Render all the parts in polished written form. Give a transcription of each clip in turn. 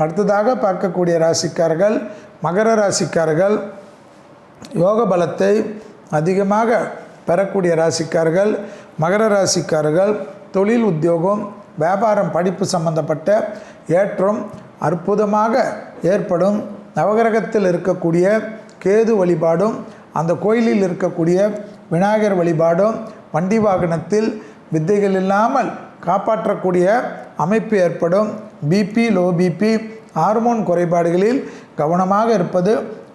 அடுத்ததாக பார்க்கக்கூடிய ராசிக்காரர்கள் மகர ராசிக்காரர்கள். யோக பலத்தை அதிகமாக பெறக்கூடிய ராசிக்காரர்கள் மகர ராசிக்காரர்கள். தொழில், உத்தியோகம், வியாபாரம், படிப்பு சம்பந்தப்பட்ட ஏற்றம் அற்புதமாக ஏற்படும். நவகிரகத்தில் இருக்கக்கூடிய கேது வழிபாடும், அந்த கோயிலில் இருக்கக்கூடிய விநாயகர் வழிபாடும், வண்டி வாகனத்தில் வித்தைகள் இல்லாமல் காப்பாற்றக்கூடிய அமைப்பு ஏற்படும். பிபி, லோ பிபி, ஹார்மோன் குறைபாடுகளில் கவனமாக இருப்பது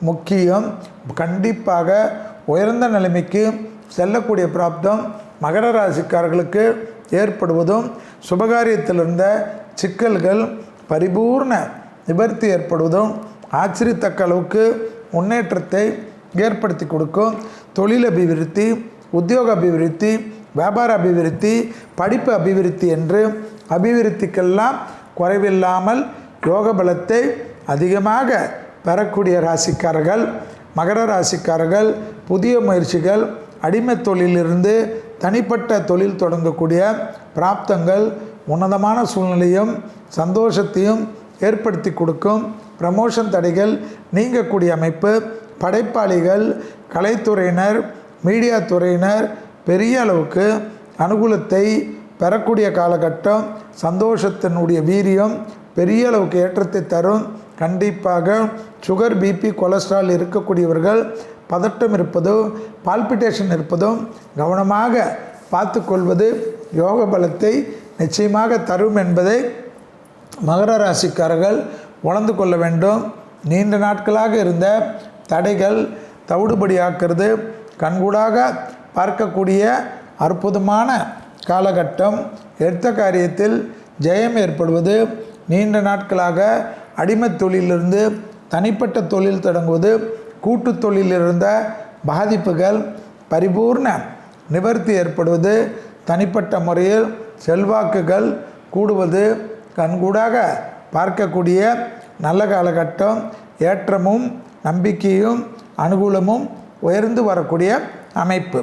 முக்கியம். கண்டிப்பாக உயர்ந்த நிலைமைக்கு செல்லக்கூடிய பிராப்தம் மகர ராசிக்காரர்களுக்கு ஏற்படுவதும், சுபகாரியத்தில் இருந்த சிக்கல்கள் பரிபூர்ண நிவர்த்தி ஏற்படுவதும் ஆச்சரியத்தக்க அளவுக்கு முன்னேற்றத்தை ஏற்படுத்தி கொடுக்கும். தொழில் அபிவிருத்தி, உத்தியோக அபிவிருத்தி, வியாபார அபிவிருத்தி, படிப்பு அபிவிருத்தி என்று அபிவிருத்திக்கெல்லாம் குறைவில்லாமல் யோக பலத்தை அதிகமாக பெறக்கூடிய ராசிக்காரர்கள் மகர ராசிக்காரர்கள். புதிய முயற்சிகள், அடிமை தொழிலிருந்து தனிப்பட்ட தொழில் தொடங்கக்கூடிய பிராப்தங்கள் உன்னதமான சூழ்நிலையும் சந்தோஷத்தையும் ஏற்படுத்தி கொடுக்கும். ப்ரமோஷன் தடைகள் நீங்கக்கூடிய அமைப்பு. படைப்பாளிகள், கலைத்துறையினர், மீடியா துறையினர் பெரிய அளவுக்கு அனுகூலத்தை பெறக்கூடிய காலகட்டம். சந்தோஷத்தினுடைய வீரியம் பெரிய அளவுக்கு ஏற்றத்தை தரும். கண்டிப்பாக சுகர், பிபி, கொலஸ்ட்ரால் இருக்கக்கூடியவர்கள் பதட்டம் இருப்பதும் பால்பிட்டேஷன் இருப்பதும் கவனமாக பார்த்து கொள்வது யோக பலத்தை நிச்சயமாக தரும் என்பதை மகர ராசிக்காரர்கள் உணர்ந்து கொள்ள வேண்டும். நீண்ட நாட்களாக இருந்த தடைகள் தவிடுபடியாக்கிறது கண்கூடாக பார்க்கக்கூடிய அற்புதமான காலகட்டம். எடுத்த காரியத்தில் ஜெயம் ஏற்படுவது, நீண்ட நாட்களாக அடிமை தொழிலிருந்து தனிப்பட்ட தொழில் தொடங்குவது, கூட்டு தொழிலில் இருந்த பாதிப்புகள் பரிபூர்ண நிவர்த்தி ஏற்படுவது, தனிப்பட்ட முறையில் செல்வாக்குகள் கூடுவது கண்கூடாக பார்க்கக்கூடிய நல்ல காலகட்டம். ஏற்றமும் நம்பிக்கையும் அனுகூலமும் உயர்ந்து வரக்கூடிய அமைப்பு.